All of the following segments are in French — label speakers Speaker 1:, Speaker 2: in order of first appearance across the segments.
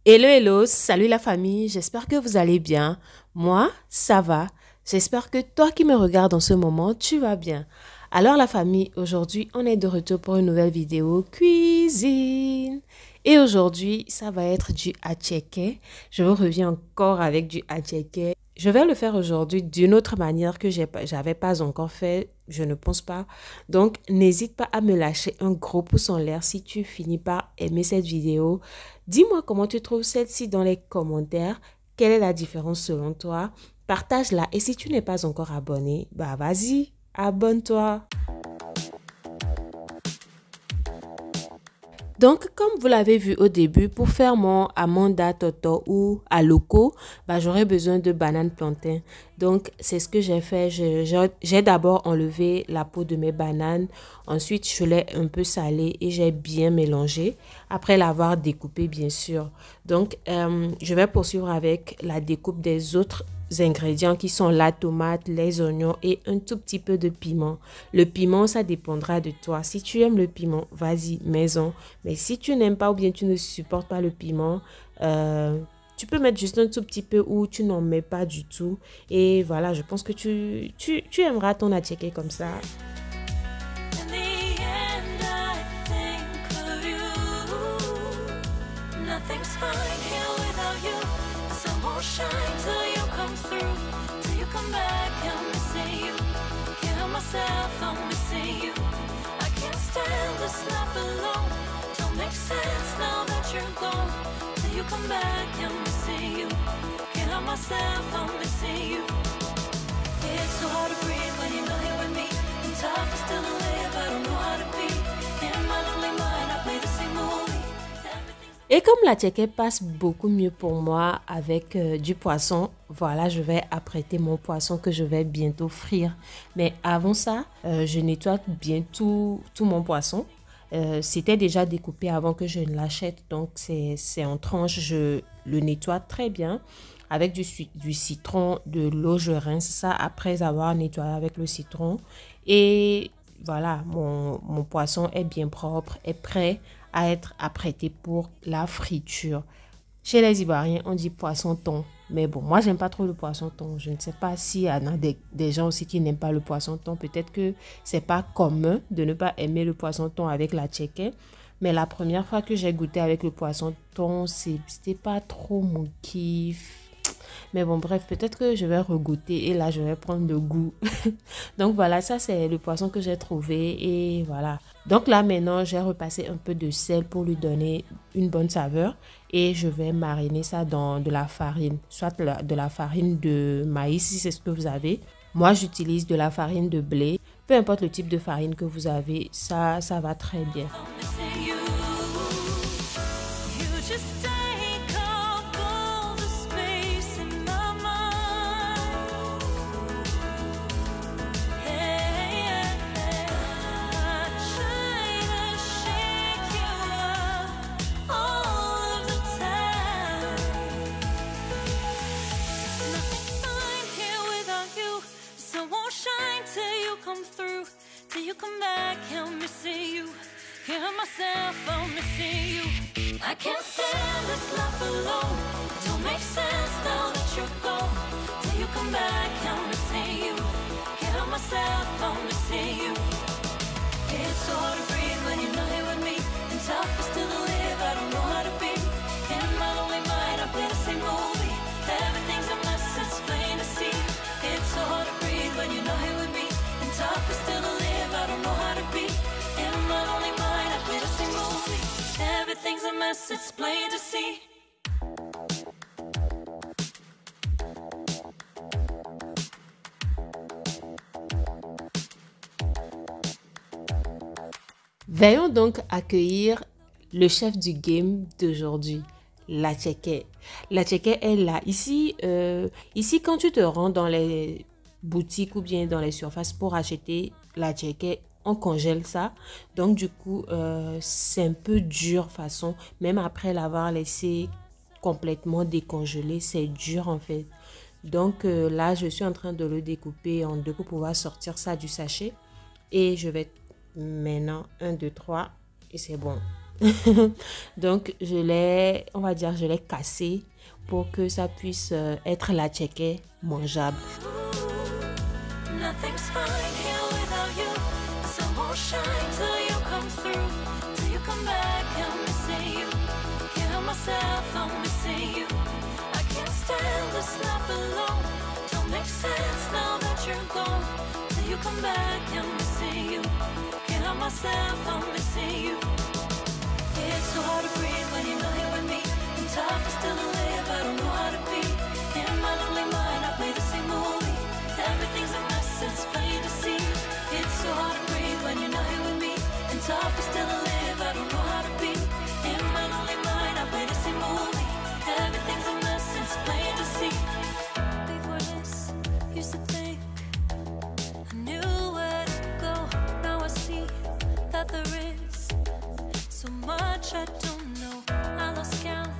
Speaker 1: Hello, hello, salut la famille, j'espère que vous allez bien. Moi, ça va. J'espère que toi qui me regardes en ce moment, tu vas bien. Alors la famille, aujourd'hui, on est de retour pour une nouvelle vidéo cuisine. Et aujourd'hui, ça va être du attiéké. Je vous reviens encore avec du attiéké. Je vais le faire aujourd'hui d'une autre manière que j'avais pas encore fait, je ne pense pas. Donc, n'hésite pas à me lâcher un gros pouce en l'air si tu finis par aimer cette vidéo. Dis-moi comment tu trouves celle-ci dans les commentaires. Quelle est la différence selon toi? Partage-la et si tu n'es pas encore abonné, bah vas-y, abonne-toi. Donc, comme vous l'avez vu au début, pour faire mon amanda toto ou aloko, bah, j'aurais besoin de bananes plantain. Donc, c'est ce que j'ai fait. J'ai d'abord enlevé la peau de mes bananes. Ensuite, je l'ai un peu salée et j'ai bien mélangé. Après l'avoir découpé, bien sûr. Donc, je vais poursuivre avec la découpe des autres ingrédients qui sont la tomate, les oignons et un tout petit peu de piment. Le piment, ça dépendra de toi. Si tu aimes le piment, vas-y, mets-en. Mais si tu n'aimes pas ou bien tu ne supportes pas le piment, tu peux mettre juste un tout petit peu ou tu n'en mets pas du tout. Et voilà, je pense que tu aimeras ton attiéké comme ça. Et comme l'attiéké passe beaucoup mieux pour moi avec du poisson, voilà, je vais apprêter mon poisson que je vais bientôt frire. Mais avant ça, je nettoie bien tout mon poisson. C'était déjà découpé avant que je ne l'achète, donc c'est en tranches. Je le nettoie très bien avec du citron, de l'eau. Je rince ça après avoir nettoyé avec le citron. Et voilà, mon poisson est bien propre, est prêt à être apprêté pour la friture. Chez les Ivoiriens, on dit poisson thon. Mais bon, moi, j'aime pas trop le poisson thon. Je ne sais pas s'il y en a des gens aussi qui n'aiment pas le poisson thon. Peut-être que c'est pas commun de ne pas aimer le poisson thon avec l'attiéké. Mais la première fois que j'ai goûté avec le poisson thon, c'était pas trop mon kiff. Mais bon, bref, peut-être que je vais regoûter et là, je vais prendre le goût. Donc voilà, ça c'est le poisson que j'ai trouvé et voilà. Donc là, maintenant, j'ai repassé un peu de sel pour lui donner une bonne saveur et je vais mariner ça dans de la farine, soit de la farine de maïs si c'est ce que vous avez. Moi, j'utilise de la farine de blé. Peu importe le type de farine que vous avez, ça va très bien.
Speaker 2: I can't stand this life alone. Don't make sense now that you're gone. Till you come back, I'm missing you. Can't help myself, I'm missing you. It's so hard to breathe when you're not here with me. And tough is still to live, I don't know how to be. In my lonely mind, I play the same movie. Everything's a mess, it's plain to see. It's so hard to breathe when you're not here with me. And tough is still to live, I don't know how to be. In my lonely mind, I play the same movie. Everything's a mess, it's plain to see.
Speaker 1: Veuillons donc accueillir le chef du game d'aujourd'hui, l'attiéké. L'attiéké est là. Ici, quand tu te rends dans les boutiques ou bien dans les surfaces pour acheter l'attiéké, on congèle ça. Donc, du coup, c'est un peu dur façon. Même après l'avoir laissé complètement décongelé, c'est dur en fait. Donc, là, je suis en train de le découper en deux pour pouvoir sortir ça du sachet. Et je vais maintenant 1, 2, 3 et c'est bon. Donc, on va dire, je l'ai cassé pour que ça puisse être la tchèque mangeable.
Speaker 2: Nothing's fine here without you. The sun won't shine till you come through. Till you come back, I'm missing you. Can't help myself, I'm missing you. I can't stand this life alone. Don't make sense now that you're gone. Till you come back, I'm missing you. Can't help myself, I'm missing you. It's so hard to breathe when you're not here with me. And tough is still to live, I don't know how to be. In my lonely mind, I play the same movie. Everything's a mess, it's plain to see. It's so hard to breathe when you're not here with me. And tough is still to live, I don't know how to be. In my lonely mind, I play the same movie. Everything's a mess, it's plain to see. Before this, used to think I knew where to go. Now I see that there is so much I don't know. I lost count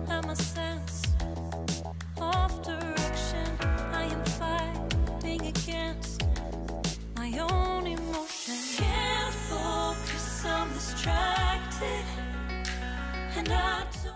Speaker 2: at my sense of direction. I am fighting against my own emotion. Can't focus, I'm distracted. And I don't.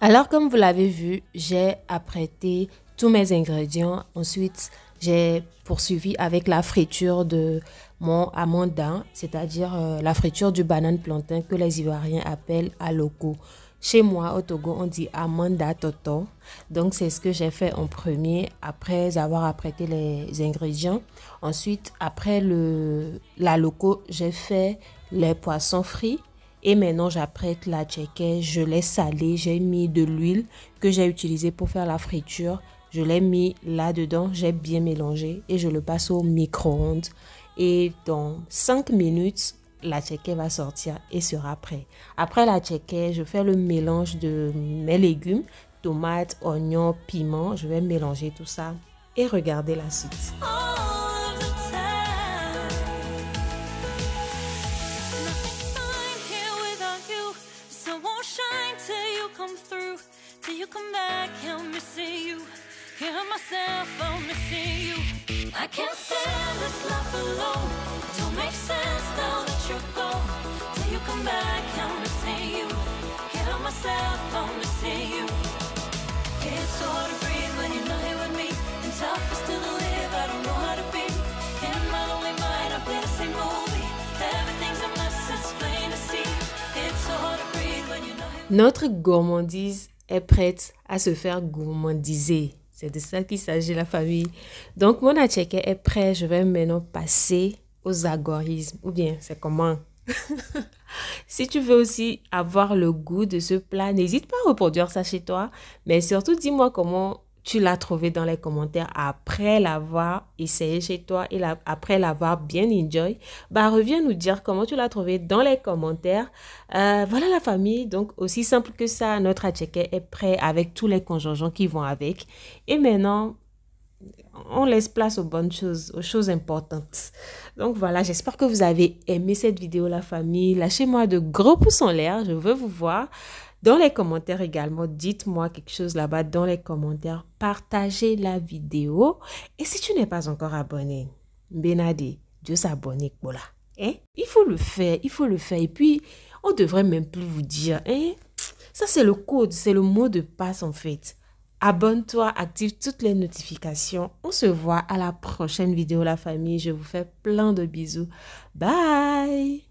Speaker 1: Alors, comme vous l'avez vu, j'ai apprêté tous mes ingrédients. Ensuite, j'ai poursuivi avec la friture de mon amanda, c'est-à-dire la friture du banane plantain que les Ivoiriens appellent aloko. Chez moi, au Togo, on dit amanda toto. Donc, c'est ce que j'ai fait en premier après avoir apprêté les ingrédients. Ensuite, après l'aloko, j'ai fait les poissons frits. Et maintenant, j'apprête la tchèque. Je l'ai salée. J'ai mis de l'huile que j'ai utilisée pour faire la friture. Je l'ai mis là-dedans. J'ai bien mélangé et je le passe au micro-ondes. Et dans 5 minutes, la tchèque va sortir et sera prêt. Après la tchèque, je fais le mélange de mes légumes, tomates, oignons, piments. Je vais mélanger tout ça et regarder la suite.
Speaker 2: All of the time. Nothing's fine here without you. The sun won't shine till you come through. Till you come back, I'm missing you. Can't help myself, I'm missing you. I can't stand this life alone. Don't make sense now that you're gone. Till you come back, I'm missing you. Can't help myself, I'm missing you. It's so hard to breathe when you're not here with me. And tough is still to live, I don't know how to be. In my lonely mind, I play the same movie. Everything's a mess, it's plain to see. It's so hard to breathe when you're not here.
Speaker 1: Notre gourmandise est prête à se faire gourmandiser. C'est de ça qu'il s'agit, la famille. Donc, mon atcheke est prêt. Je vais maintenant passer aux algorithmes. Ou bien, c'est comment? Si tu veux aussi avoir le goût de ce plat, n'hésite pas à reproduire ça chez toi. Mais surtout, dis-moi comment tu l'as trouvé dans les commentaires après l'avoir essayé chez toi et après l'avoir bien enjoy. Bah, reviens nous dire comment tu l'as trouvé dans les commentaires. Voilà la famille. Donc, aussi simple que ça, notre atcheke est prêt avec tous les conjongements qui vont avec. Et maintenant, on laisse place aux bonnes choses, aux choses importantes. Donc voilà, j'espère que vous avez aimé cette vidéo, la famille. Lâchez-moi de gros pouces en l'air, je veux vous voir. Dans les commentaires également, dites-moi quelque chose là-bas dans les commentaires. Partagez la vidéo. Et si tu n'es pas encore abonné, Benade, Dieu s'abonne, voilà. Hein? Il faut le faire, il faut le faire. Et puis, on devrait même plus vous dire, hein? Ça c'est le code, c'est le mot de passe en fait. Abonne-toi, active toutes les notifications. On se voit à la prochaine vidéo, la famille. Je vous fais plein de bisous. Bye!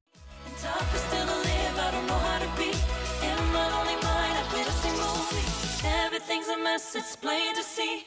Speaker 2: And tough is still to live, I don't know how to be. In my lonely mind, I play the same movie. Everything's a mess, it's plain to see.